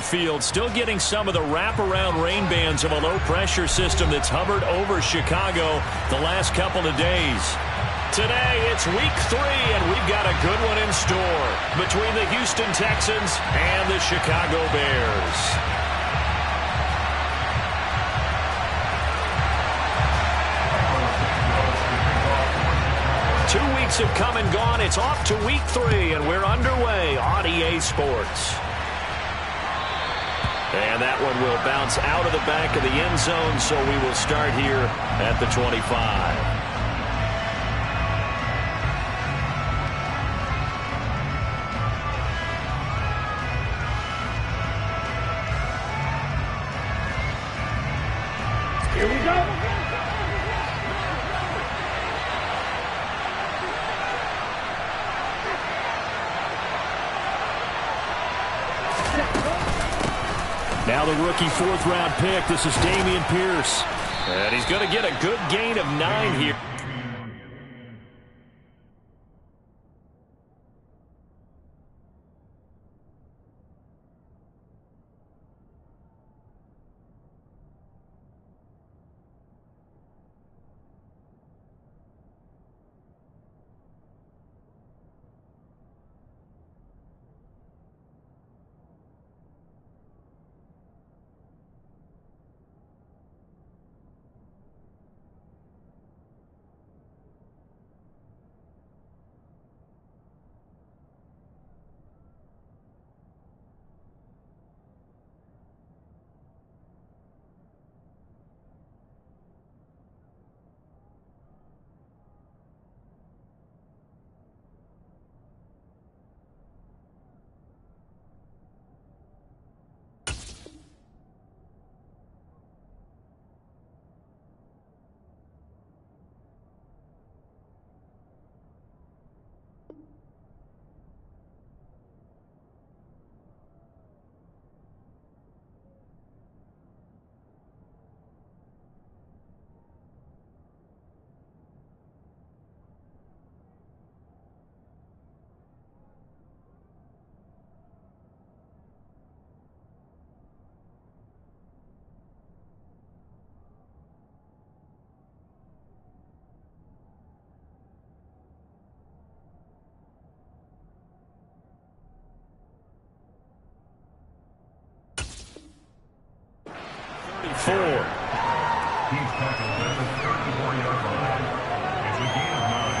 field, still getting some of the wraparound rain bands of a low-pressure system that's hovered over Chicago the last couple of days. Today, it's week 3, and we've got a good one in store between the Houston Texans and the Chicago Bears. 2 weeks have come and gone. It's off to week 3, and we're underway on EA Sports. And that one will bounce out of the back of the end zone, so we will start here at the 25. Here we go. Now the rookie 4th-round pick. This is Dameon Pierce. And he's going to get a good gain of 9 here. He's tackled at the 34-yard line. It's a gain of 9.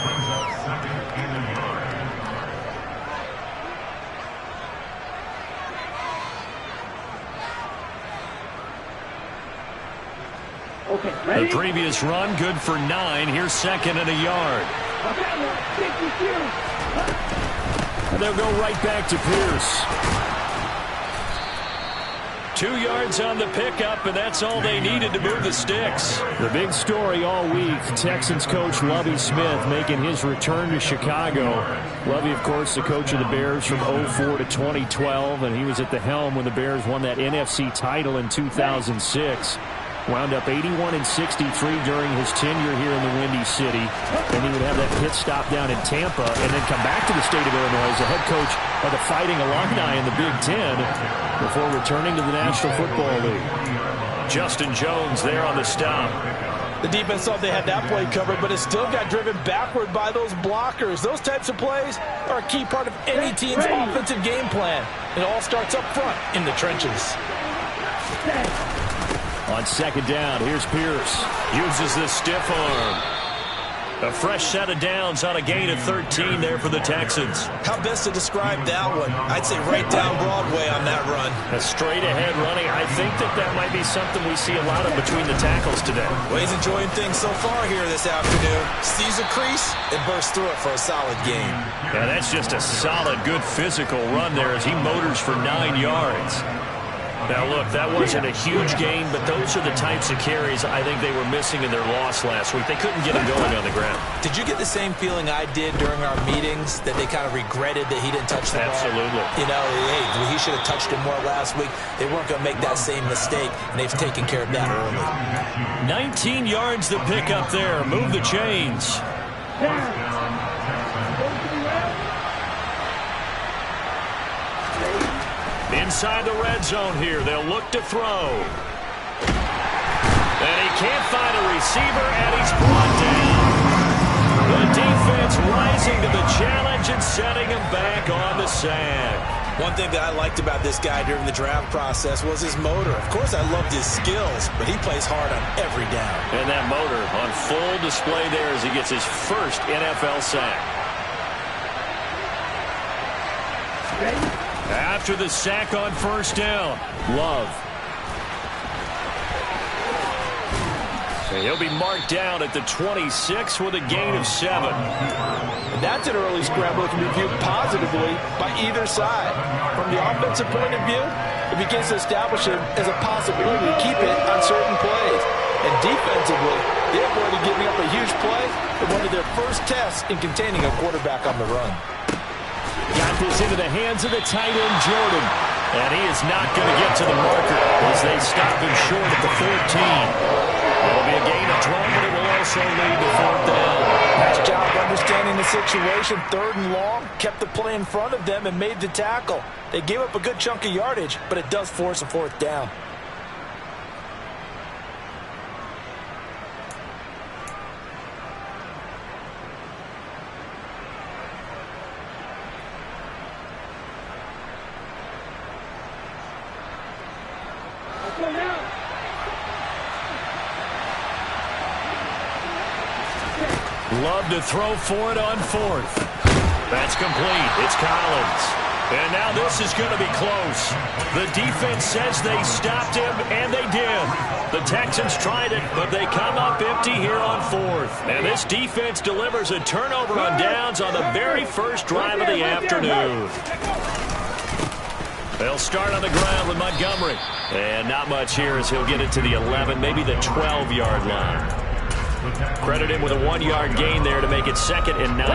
Brings up 2nd and a yard. Okay, ready? The previous run, good for 9. Here's 2nd and a yard. And they'll go right back to Pierce. 2 yards on the pickup, and that's all they needed to move the sticks. The big story all week, Texans coach Lovie Smith making his return to Chicago. Lovie, of course, the coach of the Bears from 2004 to 2012, and he was at the helm when the Bears won that NFC title in 2006. Wound up 81-63 during his tenure here in the Windy City. Then he would have that pit stop down in Tampa and then come back to the state of Illinois as the head coach of the Fighting Illini in the Big Ten before returning to the National Football League. Justin Jones there on the stop. The defense thought they had that play covered, but it still got driven backward by those blockers. Those types of plays are a key part of any team's offensive game plan. It all starts up front in the trenches. On 2nd down, here's Pierce. Uses the stiff arm. A fresh set of downs on a gain of 13 there for the Texans. How best to describe that one? I'd say right down Broadway on that run. A straight-ahead running. I think that might be something we see a lot of between the tackles today. Well, he's enjoying things so far here this afternoon. Sees a crease and bursts through it for a solid gain. Yeah, that's just a solid, good physical run there as he motors for 9 yards. Now, look, that wasn't a huge gain, but those are the types of carries I think they were missing in their loss last week. They couldn't get him going on the ground. Did you get the same feeling I did during our meetings, that they kind of regretted that he didn't touch the ball? Absolutely. You know, hey, he should have touched it more last week. They weren't going to make that same mistake, and they've taken care of that early. 19 yards to pick up there. Move the chains. Inside the red zone here. They'll look to throw. And he can't find a receiver, and he's brought down. The defense rising to the challenge and setting him back on the sack. One thing that I liked about this guy during the draft process was his motor. Of course, I loved his skills, but he plays hard on every down. And that motor on full display there as he gets his first NFL sack. After the sack on first down, Love. And he'll be marked down at the 26 with a gain of 7. And that's an early scramble that can be viewed positively by either side. From the offensive point of view, it begins to establish it as a possibility to keep it on certain plays. And defensively, they avoided giving up a huge play in one of their first tests in containing a quarterback on the run. Got this into the hands of the tight end, Jordan. And he is not going to get to the marker as they stop him short at the 14. It'll be a gain of 12, but it will also lead to 4th down. Nice job understanding the situation. 3rd and long, kept the play in front of them and made the tackle. They gave up a good chunk of yardage, but it does force a 4th down. Love to throw for it on 4th. That's complete. It's Collins. And now this is going to be close. The defense says they stopped him, and they did. The Texans tried it, but they come up empty here on 4th. And this defense delivers a turnover on downs on the very first drive of the afternoon. They'll start on the ground with Montgomery. And not much here as he'll get it to the 11, maybe the 12-yard line. Credit him with a 1-yard gain there to make it 2nd and 9.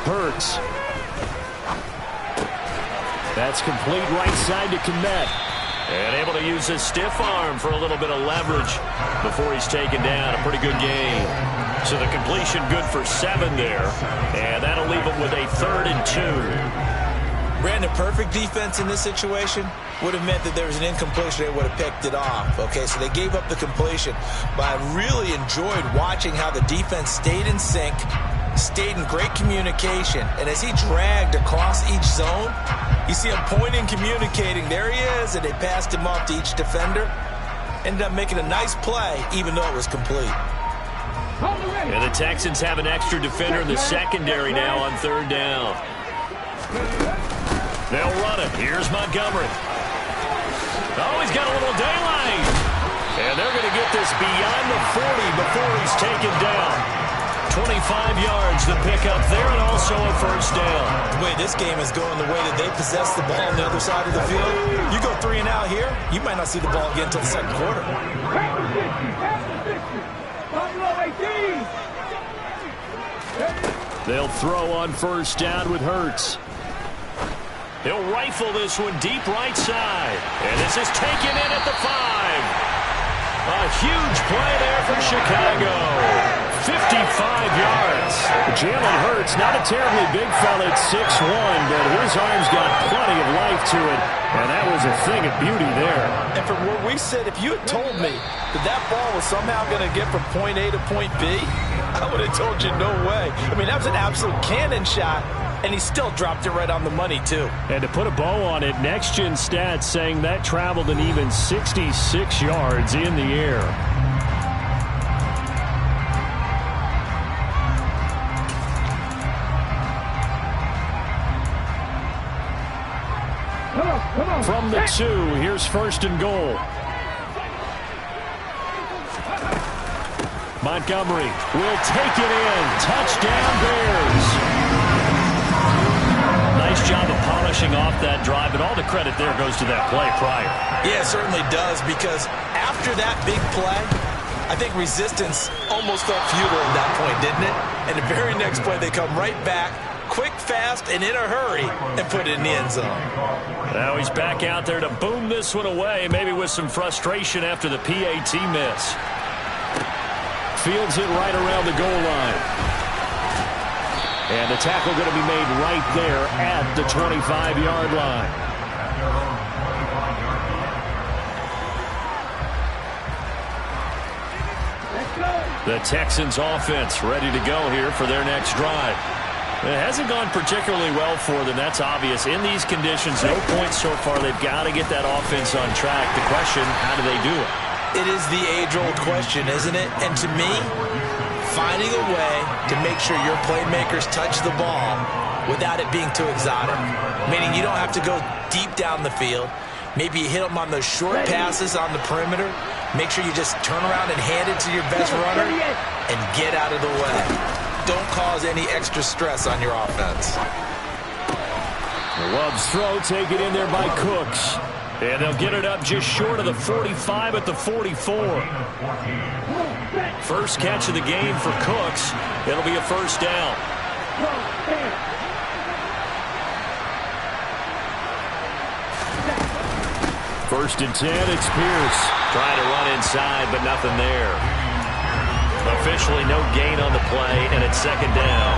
Hurts. That's complete right side to Kmet. And able to use his stiff arm for a little bit of leverage before he's taken down. A pretty good gain. So the completion good for 7 there. And that'll leave him with a 3rd and 2. Brandon, perfect defense in this situation would have meant that there was an incompletion. They would have picked it off. Okay, so they gave up the completion. But I really enjoyed watching how the defense stayed in sync, stayed in great communication. And as he dragged across each zone, you see him pointing, communicating. There he is, and they passed him off to each defender. Ended up making a nice play, even though it was complete. And the Texans have an extra defender in the secondary now on 3rd down. They'll run it. Here's Montgomery. Oh, he's got a little daylight. And they're going to get this beyond the 40 before he's taken down. 25 yards to pick up there, and also a 1st down. The way this game is going, the way that they possess the ball on the other side of the field, you go 3 and out here, you might not see the ball again until the 2nd quarter. They'll throw on 1st down with Hurts. He'll rifle this one deep right side. And this is taken in at the 5. A huge play there for Chicago. 55 yards. Jalen Hurts, not a terribly big fella at 6'1", but his arm's got plenty of life to it. And that was a thing of beauty there. And from where we sit, if you had told me that that ball was somehow going to get from point A to point B, I would have told you no way. I mean, that was an absolute cannon shot. And he still dropped it right on the money, too. And to put a bow on it, Next Gen Stats saying that traveled an even 66 yards in the air. From the 2, here's 1st and goal. Montgomery will take it in. Touchdown, Bears. Nice job of polishing off that drive, but all the credit there goes to that play prior. Yeah, it certainly does, because after that big play, I think resistance almost felt futile at that point, didn't it? And the very next play, they come right back, quick, fast, and in a hurry, and put it in the end zone. Now he's back out there to boom this one away, maybe with some frustration after the PAT miss. Fields it right around the goal line. And the tackle going to be made right there at the 25-yard line. The Texans offense ready to go here for their next drive. It hasn't gone particularly well for them. That's obvious. In these conditions, no points so far. They've got to get that offense on track. The question, how do they do it? It is the age-old question, isn't it? And to me, finding a way to make sure your playmakers touch the ball without it being too exotic. Meaning you don't have to go deep down the field. Maybe you hit them on those short passes on the perimeter. Make sure you just turn around and hand it to your best runner and get out of the way. Don't cause any extra stress on your offense. Love's throw taken in there by Cooks. And they'll get it up just short of the 45 at the 44. First catch of the game for Cooks. It'll be a first down. First and 10, it's Pierce. Trying to run inside, but nothing there. Officially no gain on the play, and it's second down.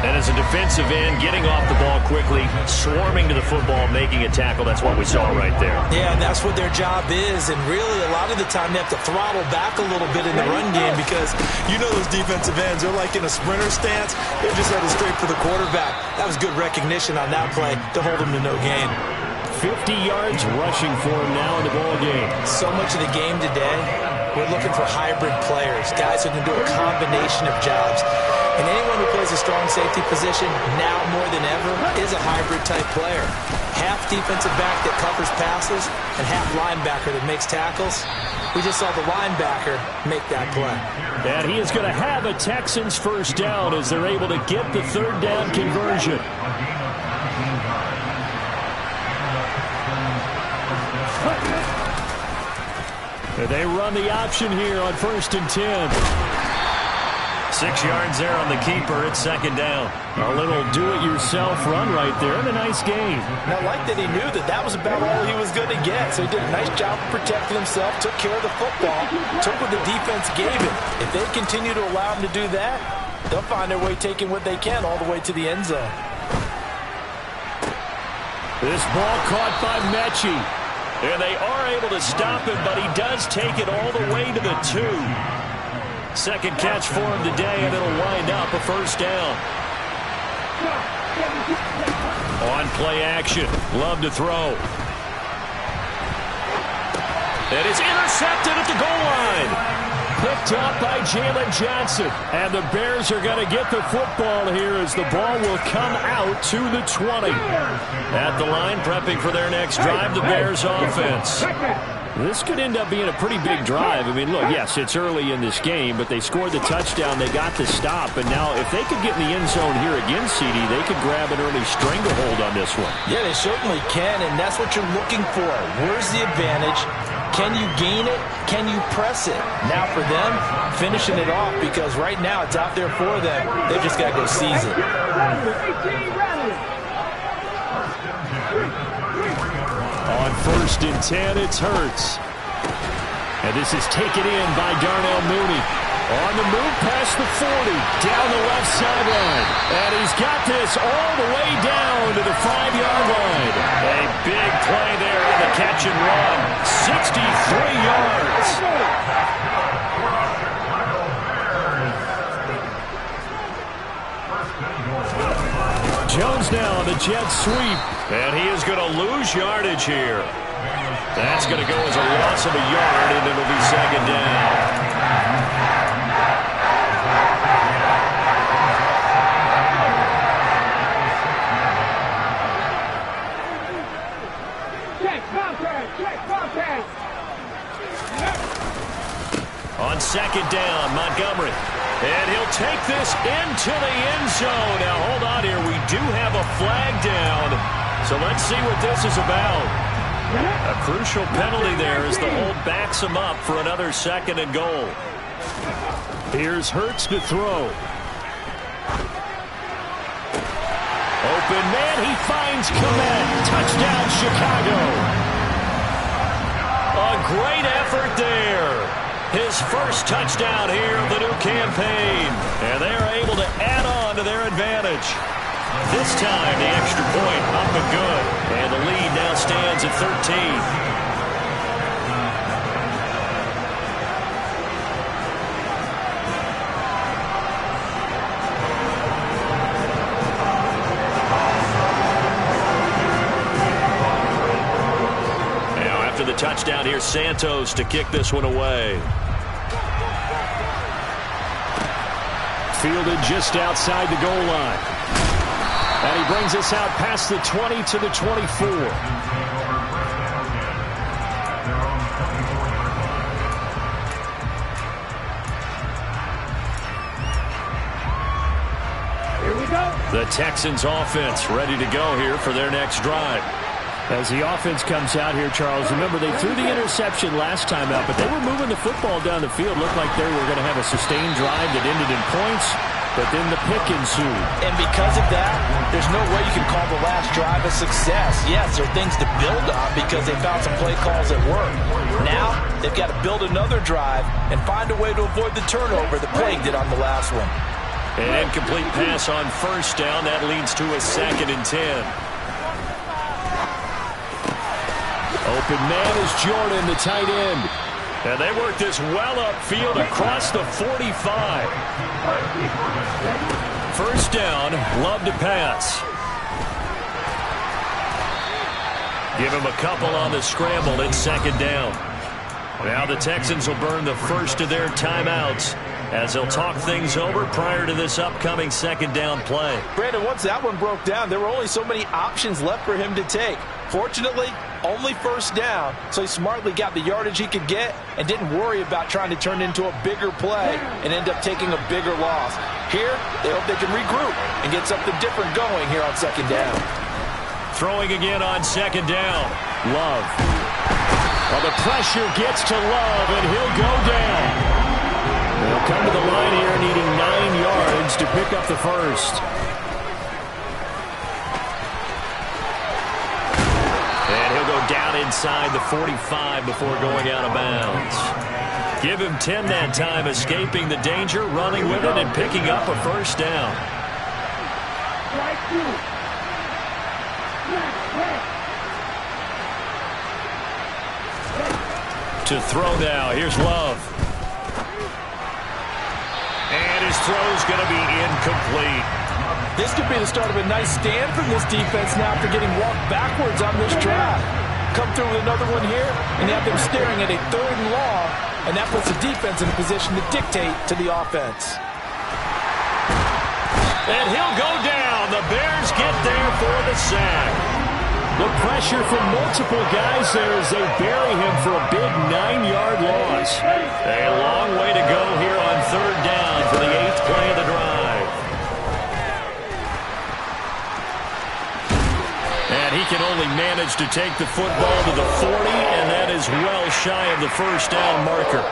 And as a defensive end, getting off the ball quickly, swarming to the football, making a tackle, that's what we saw right there. Yeah, and that's what their job is. And really, a lot of the time, they have to throttle back a little bit in the run game because you know those defensive ends, they're like in a sprinter stance. They're just headed straight for the quarterback. That was good recognition on that play to hold them to no gain. 50 yards rushing for him now in the ball game. So much of the game today, we're looking for hybrid players, guys who can do a combination of jobs. And anyone who plays a strong safety position, now more than ever, is a hybrid-type player. Half defensive back that covers passes and half linebacker that makes tackles. We just saw the linebacker make that play. And he is going to have a Texans first down as they're able to get the third down conversion. They run the option here on first and 10. 6 yards there on the keeper. It's second down. A little do-it-yourself run right there and a nice game. And I like that he knew that that was about all he was going to get. So he did a nice job of protecting himself, took care of the football, took what the defense gave him. If they continue to allow him to do that, they'll find their way taking what they can all the way to the end zone. This ball caught by Mechie. And they are able to stop him, but he does take it all the way to the 2. Second catch for him today, and it'll wind up a first down. On play action, Love to throw. It is intercepted at the goal line. Picked up by Jalen Johnson. And the Bears are going to get the football here as the ball will come out to the 20. At the line, prepping for their next drive, the Bears offense. This could end up being a pretty big drive. I mean, look, yes, it's early in this game, but they scored the touchdown. They got the stop. And now if they could get in the end zone here again, CD, they could grab an early stranglehold on this one. Yeah, they certainly can, and that's what you're looking for. Where's the advantage? Can you gain it? Can you press it? Now for them, finishing it off because right now it's out there for them. They've just got to go seize it. On first and 10, it's Hurts. And this is taken in by Darnell Mooney. On the move past the 40, down the left sideline. And he's got this all the way down to the 5-yard line. A big play there on the catch and run. 63 yards. Jones now on the jet sweep. And he is going to lose yardage here. That's going to go as a loss of a yard, and it'll be second down. On second down, Montgomery. And he'll take this into the end zone. Now, hold on here. We do have a flag down. So let's see what this is about. A crucial penalty there as the hold backs him up for another second and goal. Here's Hurts to throw. Open man, he finds Komet. Touchdown, Chicago. A great effort there. His first touchdown here of the new campaign. And they are able to add on to their advantage. This time, the extra point up and good. And the lead now stands at 13. The touchdown here, Santos to kick this one away. Fielded just outside the goal line. And he brings us out past the 20 to the 24. Here we go. The Texans offense ready to go here for their next drive. As the offense comes out here, Charles, remember they threw the interception last time out, but they were moving the football down the field. Looked like they were going to have a sustained drive that ended in points, but then the pick ensued. And because of that, there's no way you can call the last drive a success. Yes, there are things to build on because they found some play calls that work. Now, they've got to build another drive and find a way to avoid the turnover that plagued it on the last one. An incomplete pass on first down. That leads to a 2nd and 10. Open man is Jordan, the tight end. And they work this well upfield across the 45. First down, Love to pass. Give him a couple on the scramble in 2nd down. Now the Texans will burn the first of their timeouts as they'll talk things over prior to this upcoming 2nd down play. Brandon, once that one broke down, there were only so many options left for him to take. Fortunately, only first down, so he smartly got the yardage he could get and didn't worry about trying to turn it into a bigger play and end up taking a bigger loss. Here, they hope they can regroup and get something different going here on 2nd down. Throwing again on 2nd down. Love. Well, the pressure gets to Love, and he'll go down. They'll come to the line here needing 9 yards to pick up the first. And he'll go down inside the 45 before going out of bounds. Give him 10 that time, escaping the danger, running with it, and picking up a first down. To throw now, here's Love. And his throw's going to be incomplete. This could be the start of a nice stand from this defense now after getting walked backwards on this drive. Come through with another one here, and you have them staring at a 3rd and long, and that puts the defense in a position to dictate to the offense. And he'll go down. The Bears get there for the sack. The pressure from multiple guys there as they bury him for a big 9-yard loss. A long way to go here on 3rd down for the 8th play of the drive. And he can only manage to take the football to the 40, and that is well shy of the first down marker.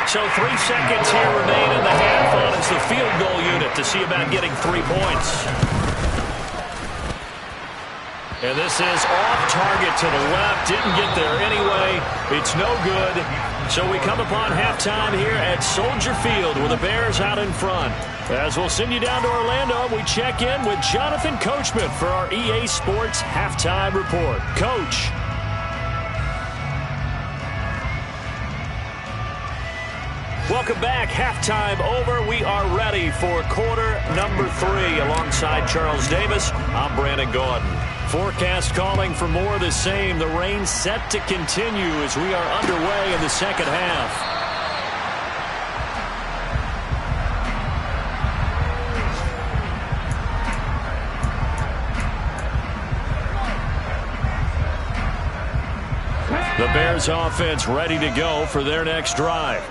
So 3 seconds here remain in the half on as the field goal unit to see about getting 3 points. And this is off target to the left. Didn't get there anyway. It's no good. So we come upon halftime here at Soldier Field with the Bears out in front. As we'll send you down to Orlando, we check in with Jonathan Coachman for our EA Sports Halftime Report. Coach. Welcome back. Halftime over. We are ready for quarter number 3. Alongside Charles Davis, I'm Brandon Gordon. Forecast calling for more of the same. The rain set to continue as we are underway in the second half. The Bears offense ready to go for their next drive.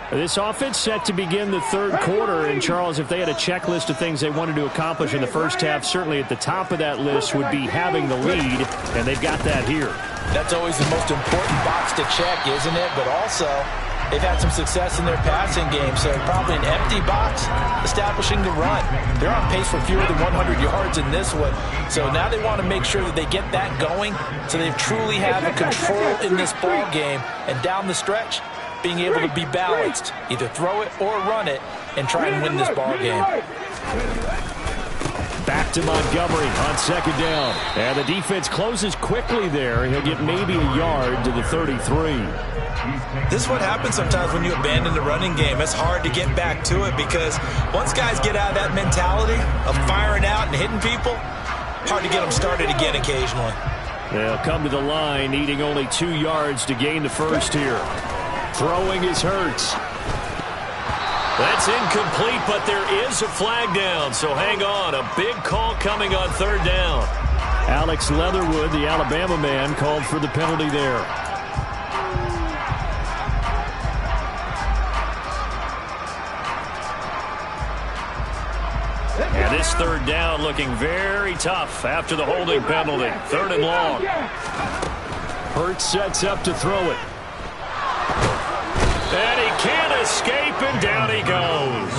This offense set to begin the 3rd quarter. And, Charles, if they had a checklist of things they wanted to accomplish in the first half, certainly at the top of that list would be having the lead, and they've got that here. That's always the most important box to check, isn't it? But also, they've had some success in their passing game, so probably an empty box establishing the run. They're on pace for fewer than 100 yards in this one, so now they want to make sure that they get that going so they truly have a control in this ball game. And down the stretch, being able to be balanced, either throw it or run it, and try and win this ball game. Back to Montgomery on second down. And the defense closes quickly there. He'll get maybe a yard to the 33. This is what happens sometimes when you abandon the running game. It's hard to get back to it because once guys get out of that mentality of firing out and hitting people, hard to get them started again occasionally. They'll come to the line, needing only 2 yards to gain the first here. Throwing is Hurts. That's incomplete, but there is a flag down, so hang on. A big call coming on third down. Alex Leatherwood, the Alabama man, called for the penalty there. And this third down looking very tough after the holding penalty. Third and long. Hurts sets up to throw it. And he can't escape, and down he goes.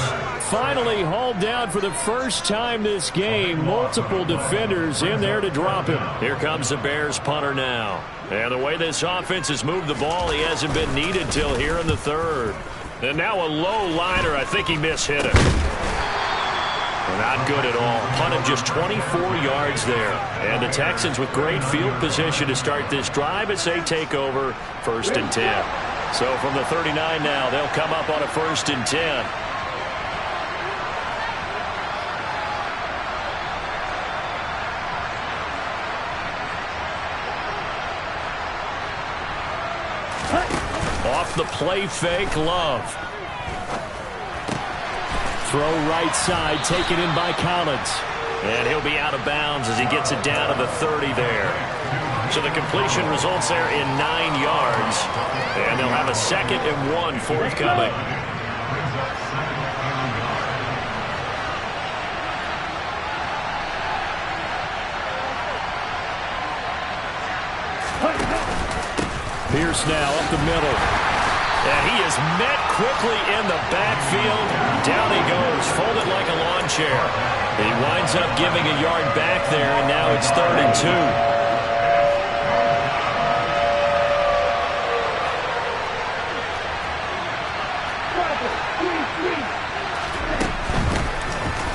Finally hauled down for the first time this game. Multiple defenders in there to drop him. Here comes the Bears punter now. And the way this offense has moved the ball, he hasn't been needed till here in the third. And now a low liner. I think he mishit it. Not good at all. Punted just 24 yards there. And the Texans with great field position to start this drive as they take over 1st and 10. So from the 39 now, they'll come up on a 1st and 10. Off the play fake, Love. Throw right side, taken in by Collins. And he'll be out of bounds as he gets it down to the 30 there. So the completion results there in 9 yards. And they'll have a 2nd and 1 forthcoming. Pierce now up the middle. And he is met quickly in the backfield. Down he goes, folded like a lawn chair. He winds up giving a yard back there, and now it's 3rd and 2.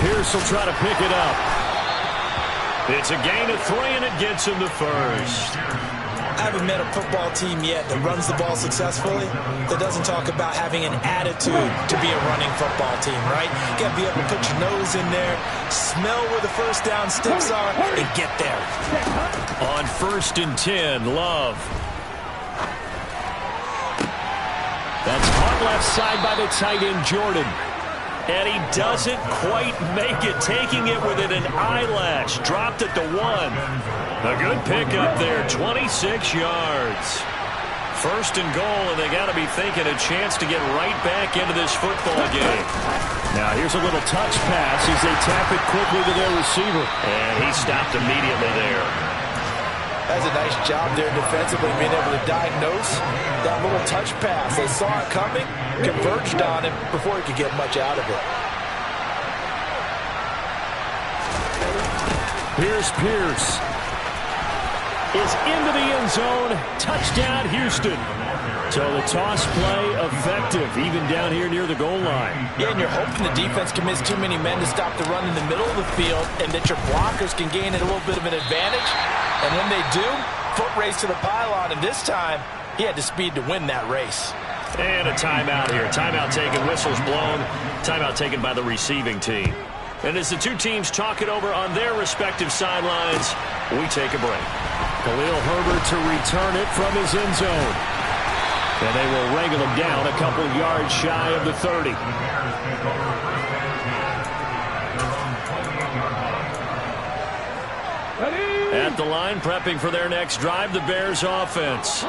Pierce will try to pick it up. It's a gain of 3, and it gets him the first. I haven't met a football team yet that runs the ball successfully that doesn't talk about having an attitude to be a running football team, right? You got to be able to put your nose in there, smell where the first down sticks are, and get there. On 1st and 10, Love. That's caught left side by the tight end, Jordan. And he doesn't quite make it, taking it within an eyelash. Dropped at the 1. A good pickup there, 26 yards. 1st and goal, and they got to be thinking a chance to get right back into this football game. Now here's a little touch pass as they tap it quickly to their receiver. And he stopped immediately there. That's a nice job there defensively, being able to diagnose that little touch pass. They saw it coming, converged on him before he could get much out of it. Here's Pierce. Is into the end zone. Touchdown, Houston. So the toss play effective, even down here near the goal line. Yeah, and you're hoping the defense commits too many men to stop the run in the middle of the field and that your blockers can gain a little bit of an advantage. And when they do, foot race to the pylon. And this time, he had the speed to win that race. And a timeout here. Timeout taken, whistles blown. Timeout taken by the receiving team. And as the two teams talk it over on their respective sidelines, we take a break. Khalil Herbert to return it from his end zone. And they will wrangle him down a couple yards shy of the 30. At the line, prepping for their next drive, the Bears offense.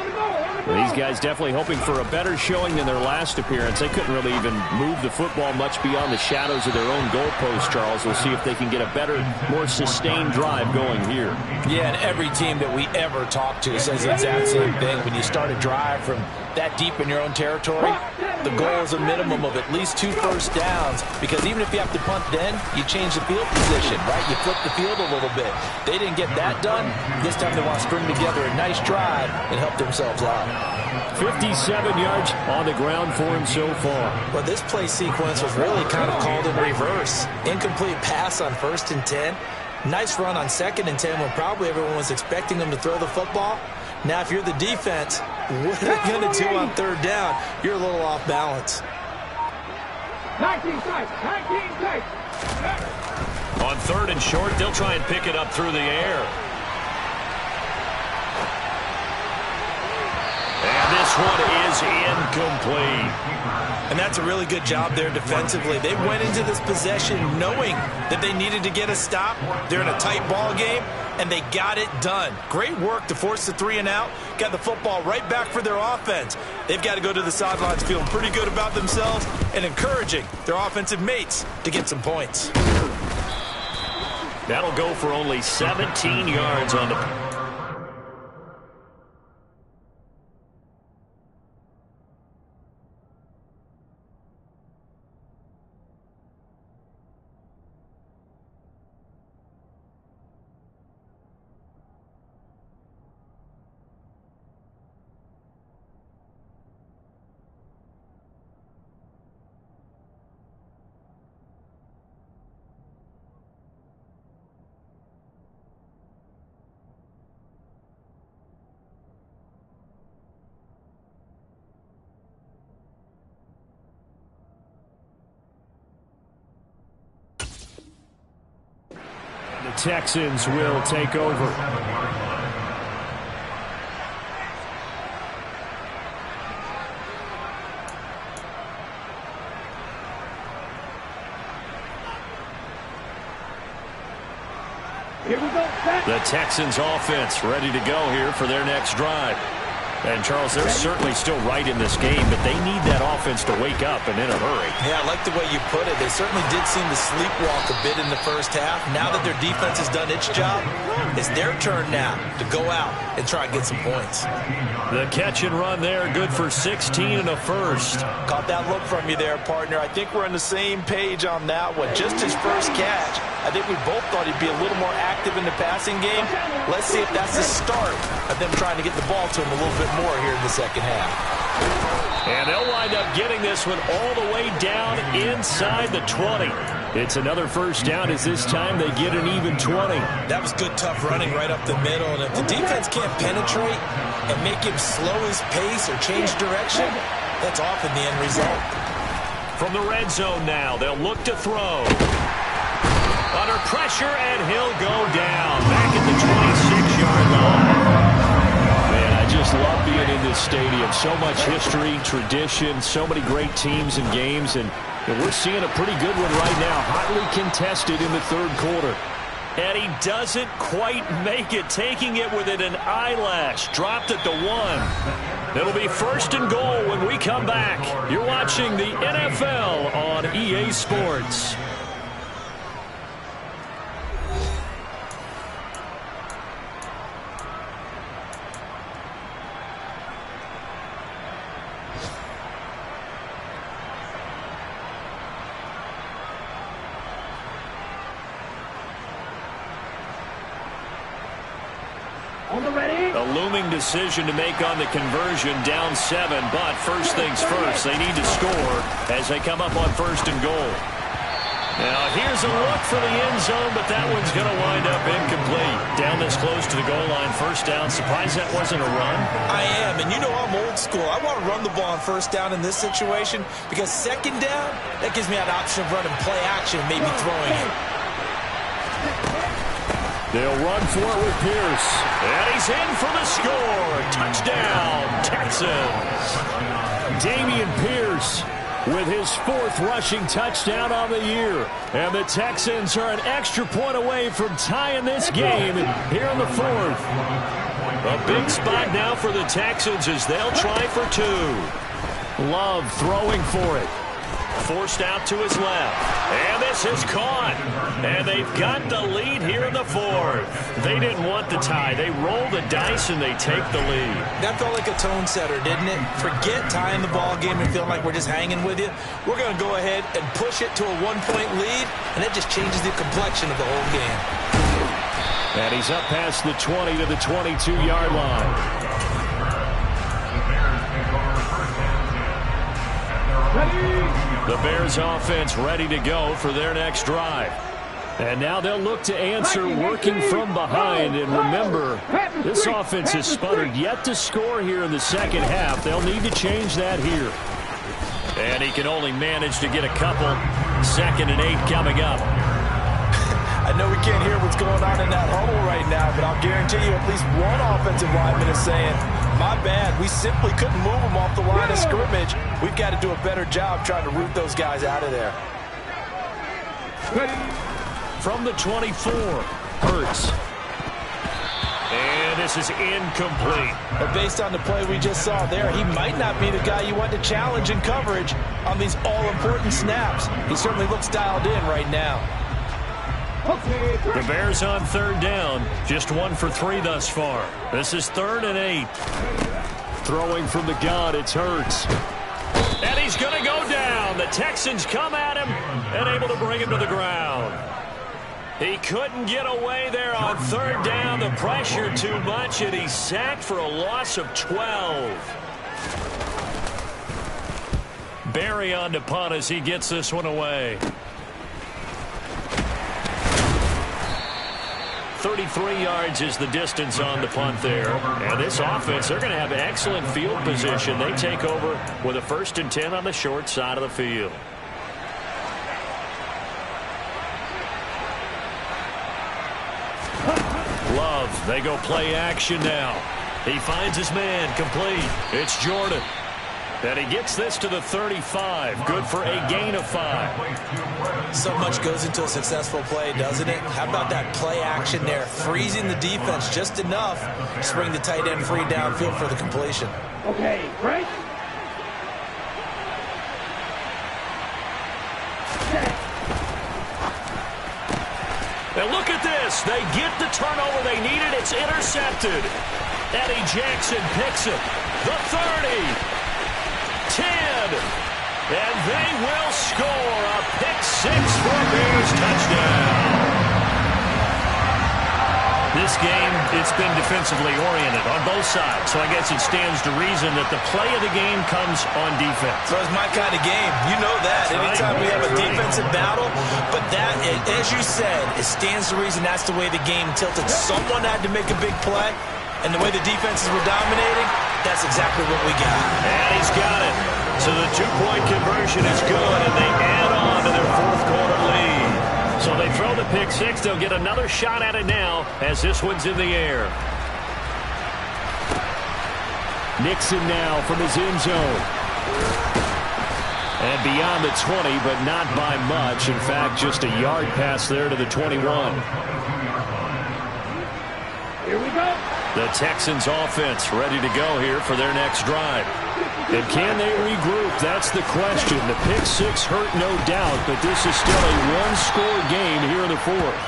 These guys definitely hoping for a better showing than their last appearance. They couldn't really even move the football much beyond the shadows of their own goalpost, Charles. We'll see if they can get a better, more sustained drive going here. Yeah, and every team that we ever talk to says the exact same thing. When you start a drive from that deep in your own territory, the goal is a minimum of at least 2 first downs, because even if you have to punt then, you change the field position, right? You flip the field a little bit. They didn't get that done. This time they want to string together a nice drive and help themselves out. 57 yards on the ground for him so far. Well, this play sequence was really kind of called in reverse. Incomplete pass on 1st and 10. Nice run on 2nd and 10 when probably everyone was expecting him to throw the football. Now, if you're the defense, what are they going to do on 3rd down? You're a little off balance. 19 strikes. 19 strikes. On 3rd and short, they'll try and pick it up through the air. And this one is incomplete. And that's a really good job there defensively. They went into this possession knowing that they needed to get a stop. They're in a tight ball game, and they got it done. Great work to force the 3 and out. Got the football right back for their offense. They've got to go to the sidelines feeling pretty good about themselves and encouraging their offensive mates to get some points. That'll go for only 17 yards on the... The Texans will take over. Here we go. Set. The Texans offense ready to go here for their next drive. And, Charles, they're certainly still right in this game, but they need that offense to wake up and in a hurry. Yeah, I like the way you put it. They certainly did seem to sleepwalk a bit in the first half. Now that their defense has done its job, it's their turn now to go out and try and get some points. The catch and run there, good for 16 and a first. Caught that look from you there, partner. I think we're on the same page on that one. Just his first catch. I think we both thought he'd be a little more active in the passing game. Let's see if that's the start of them trying to get the ball to him a little bit more here in the second half. And they'll wind up getting this one all the way down inside the 20. It's another first down as this time they get an even 20. That was good, tough running right up the middle. And if the defense can't penetrate and make him slow his pace or change direction, that's often the end result. From the red zone now, they'll look to throw. Under pressure, and he'll go down. Back at the 26-yard line. Man, I just love being in this stadium. So much history, tradition, so many great teams and games. And we're seeing a pretty good one right now. Hotly contested in the 3rd quarter. And he doesn't quite make it, taking it within an eyelash. Dropped at the 1. It'll be 1st and goal when we come back. You're watching the NFL on EA Sports. A looming decision to make on the conversion, down 7, but first things first, they need to score as they come up on 1st and goal. Now here's a look for the end zone, but that one's going to wind up incomplete. Down this close to the goal line, 1st down. Surprised that wasn't a run? I am, and you know I'm old school. I want to run the ball on 1st down in this situation because 2nd down, that gives me an option of running play action, maybe throwing it. They'll run for it with Pierce. And he's in for the score. Touchdown, Texans. Dameon Pierce with his 4th rushing touchdown on the year. And the Texans are an extra point away from tying this game here in the 4th. A big spot now for the Texans as they'll try for 2. Love throwing for it. Forced out to his left. And this is caught. And they've got the lead here in the 4th. They didn't want the tie. They roll the dice and they take the lead. That felt like a tone setter, didn't it? Forget tying the ball game and feeling like we're just hanging with you. We're going to go ahead and push it to a 1-point lead, and that just changes the complexion of the whole game. And he's up past the 20 to the 22-yard line. The Bears offense ready to go for their next drive. And now they'll look to answer working from behind. And remember, this offense has sputtered yet to score here in the second half. They'll need to change that here. And he can only manage to get a couple. 2nd and 8 coming up. I know we can't hear what's going on in that huddle right now, but I'll guarantee you at least one offensive lineman is saying, my bad, we simply couldn't move them off the line of scrimmage. We've got to do a better job trying to root those guys out of there. From the 24, Hurts. And this is incomplete. But based on the play we just saw there, he might not be the guy you want to challenge in coverage on these all-important snaps. He certainly looks dialed in right now. The Bears on 3rd down. Just 1 for 3 thus far. This is 3rd and 8. Throwing from the gun, it's Hurts. And he's going to go down. The Texans come at him and able to bring him to the ground. He couldn't get away there on 3rd down. The pressure too much, and he's sacked for a loss of 12. Barry on to punt as he gets this one away. 33 yards is the distance on the punt there. And this offense, they're going to have excellent field position. They take over with a 1st and 10 on the short side of the field. Love, they go play action now. He finds his man, complete. It's Jordan. And he gets this to the 35. Good for a gain of 5. So much goes into a successful play, doesn't it? How about that play action there? Freezing the defense just enough to bring the tight end free downfield for the completion. Okay, right? And look at this. They get the turnover they needed. It's intercepted. Eddie Jackson picks it. The 30. 10, and they will score a pick-6 for a Bears touchdown. This game, it's been defensively oriented on both sides, so I guess it stands to reason that the play of the game comes on defense. So it's my kind of game. You know that. Anytime we have a defensive battle, but that, as you said, it stands to reason that's the way the game tilted. Someone had to make a big play, and the way the defenses were dominating, that's exactly what we got. And he's got it. So the 2-point conversion is good, and they add on to their 4th quarter lead. So they throw the pick-6. They'll get another shot at it now as this one's in the air. Nixon now from his end zone. And beyond the 20, but not by much. In fact, just a yard pass there to the 21. Here we go. The Texans offense ready to go here for their next drive. And can they regroup? That's the question. The pick-6 hurt, no doubt, but this is still a one-score game here in the 4th.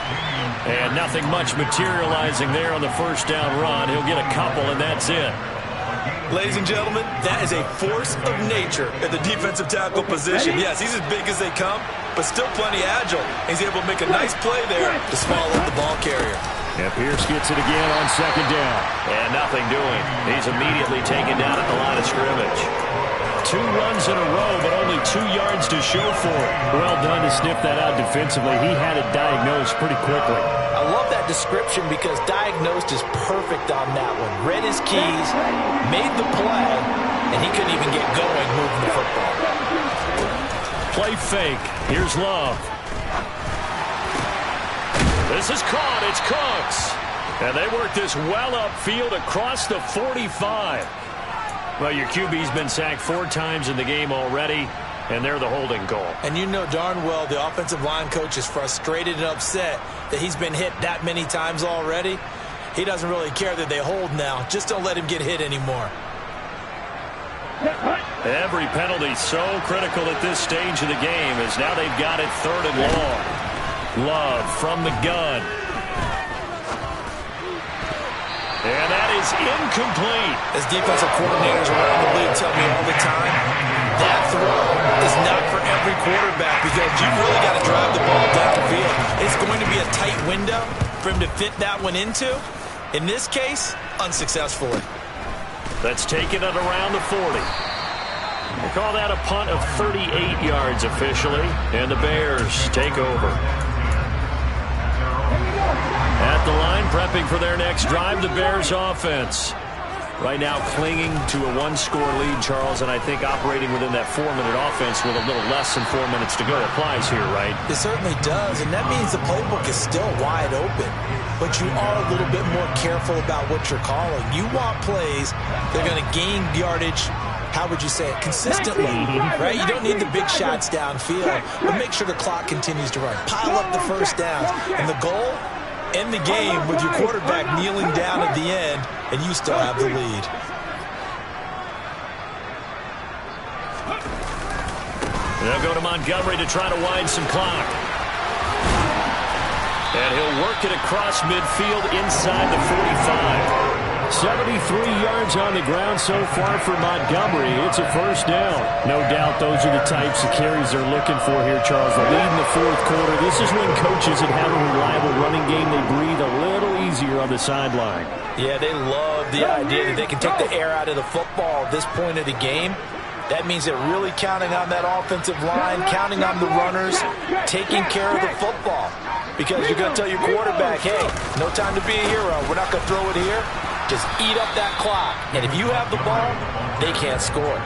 And nothing much materializing there on the 1st down run. He'll get a couple, and that's it. Ladies and gentlemen, that is a force of nature at the defensive tackle position. Yes, he's as big as they come, but still plenty agile. He's able to make a nice play there to swallow up the ball carrier. And Pierce gets it again on 2nd down. And nothing doing. He's immediately taken down at the line of scrimmage. 2 runs in a row, but only 2 yards to show for it. Well done to sniff that out defensively. He had it diagnosed pretty quickly. I love that description because diagnosed is perfect on that one. Read his keys, made the play, and he couldn't even get going moving the football. Play fake. Here's Love. This is caught. It's Cooks. And they work this well upfield across the 45. Well, your QB's been sacked 4 times in the game already, and they're the holding call. And you know darn well the offensive line coach is frustrated and upset that he's been hit that many times already. He doesn't really care that they hold now. Just don't let him get hit anymore. Every penalty so critical at this stage of the game as now they've got it 3rd and long. Love from the gun. And that is incomplete. As defensive coordinators around the league tell me all the time, that throw is not for every quarterback because you really got to drive the ball downfield. It's going to be a tight window for him to fit that one into. In this case, unsuccessfully. That's taken it around the 40. We'll call that a punt of 38 yards officially, and the Bears take over. At the line, prepping for their next drive, the Bears offense. Right now clinging to a one-score lead, Charles, and I think operating within that 4-minute offense with a little less than 4 minutes to go applies here, right? It certainly does, and that means the playbook is still wide open. But you are a little bit more careful about what you're calling. You want plays that are going to gain yardage, how would you say it, consistently, right? You don't need the big shots downfield, but make sure the clock continues to run. Pile up the first downs, and the goal, end the game with your quarterback kneeling down at the end, and you still have the lead. They'll go to Montgomery to try to wind some clock. And he'll work it across midfield inside the 45. 73 yards on the ground so far for Montgomery. It's a first down. No doubt those are the types of carries they're looking for here, Charles. The lead in the fourth quarter. This is when coaches that have a reliable running game, they breathe a little easier on the sideline. Yeah, they love the idea that they can take the air out of the football at this point of the game. That means they're really counting on that offensive line, counting on the runners, taking care of the football. Because you're going to tell your quarterback, hey, no time to be a hero. We're not going to throw it here. Just eat up that clock. And if you have the ball, they can't score.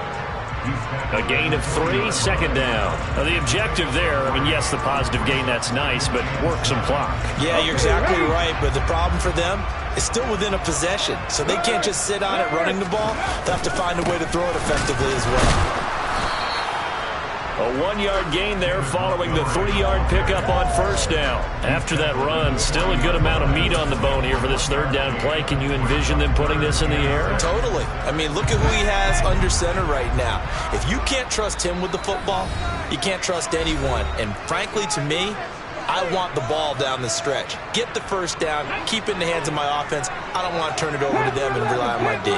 A gain of 3, second down. Now, the objective there, I mean, yes, the positive gain, that's nice, but work some clock. Yeah, you're exactly right. But the problem for them is still within a possession. So they can't just sit on it running the ball. They'll have to find a way to throw it effectively as well. A 1-yard gain there following the 3-yard pickup on first down. After that run, still a good amount of meat on the bone here for this third down play. Can you envision them putting this in the air? Totally. I mean, look at who he has under center right now. If you can't trust him with the football, you can't trust anyone. And frankly, to me, I want the ball down the stretch. Get the first down, keep it in the hands of my offense. I don't want to turn it over to them and rely on my D.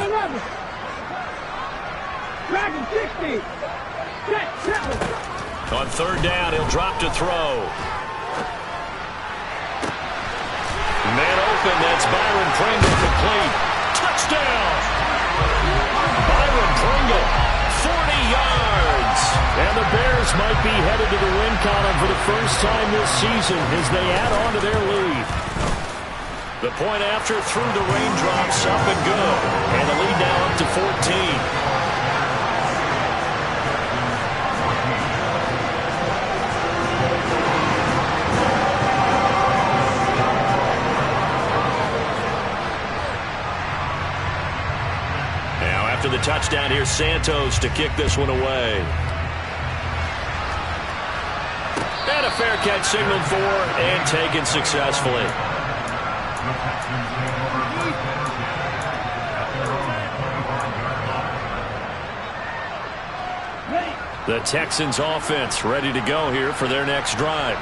Dragon 60. On third down, he'll drop to throw. Man open, that's Byron Pringle complete. Touchdown! Byron Pringle, 40 yards. And the Bears might be headed to the win column for the first time this season as they add on to their lead. The point after through the raindrops, up and good. And the lead now up to 14. After the touchdown, here's Santos to kick this one away. And a fair catch signaled for and taken successfully. The Texans offense ready to go here for their next drive.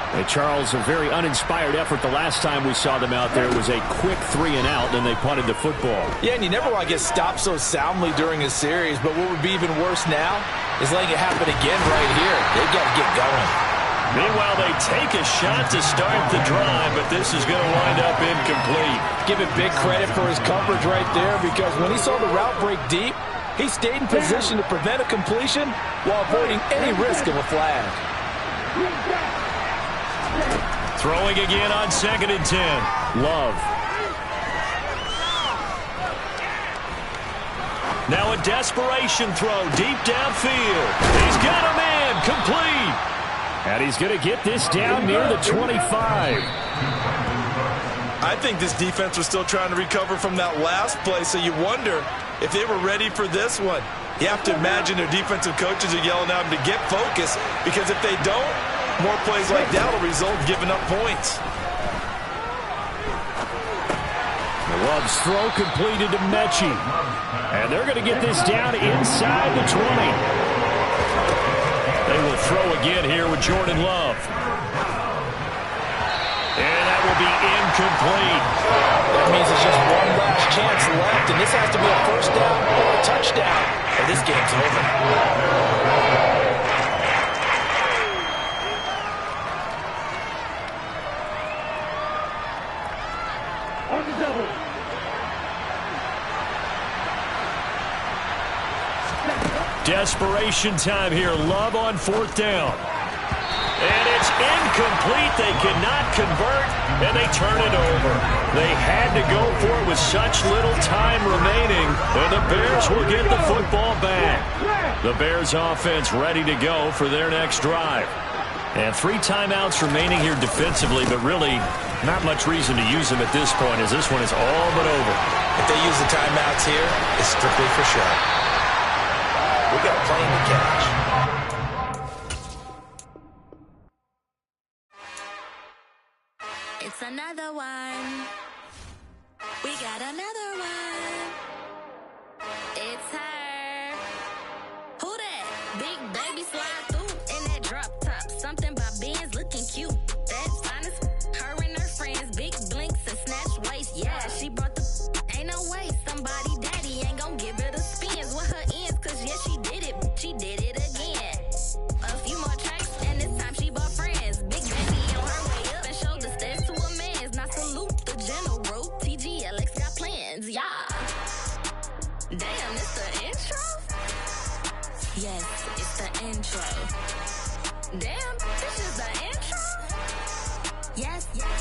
Hey, Charles, a very uninspired effort. The last time we saw them out there was a quick 3-and-out, and they punted the football. Yeah, and you never want to get stopped so soundly during a series, but what would be even worse now is letting it happen again right here. They've got to get going. Meanwhile, they take a shot to start the drive, but this is going to wind up incomplete. Give it big credit for his coverage right there, because when he saw the route break deep, he stayed in position to prevent a completion while avoiding any risk of a flag. Throwing again on 2nd and 10. Love. Now a desperation throw deep downfield. He's got a man complete. And he's going to get this down near the 25. I think this defense was still trying to recover from that last play, so you wonder if they were ready for this one. You have to imagine their defensive coaches are yelling at them to get focused, because if they don't, more plays like that will result in giving up points. Love's throw completed to Mechie. And they're going to get this down inside the 20. They will throw again here with Jordan Love. And that will be incomplete. That means it's just one last chance left, and this has to be a first down or a touchdown, or this game's over. Desperation time here. Love on 4th down. And it's incomplete. They cannot convert, and they turn it over. They had to go for it with such little time remaining, and the Bears will get the football back. The Bears offense ready to go for their next drive. And 3 timeouts remaining here defensively, but really not much reason to use them at this point, as this one is all but over. If they use the timeouts here, it's strictly for show. We got a plane to catch. It's another one. We got another one. It's her. Who that? Big baby slide through in that drop top. Something by Benz looking cute. That's honest. Her and her friends, big blinks and snatch waist. Yeah, she brought the. Ain't no way somebody daddy ain't gon' give it a spins with her ends. Cause yeah, she did it. She did it again. A few more tracks and this time she bought friends. Big baby on her way up and showed the stairs to a man's. Now salute the general. TGLX got plans, yeah. Damn, it's the intro? Yes, it's the intro. Damn, this is the intro? Yes, yes.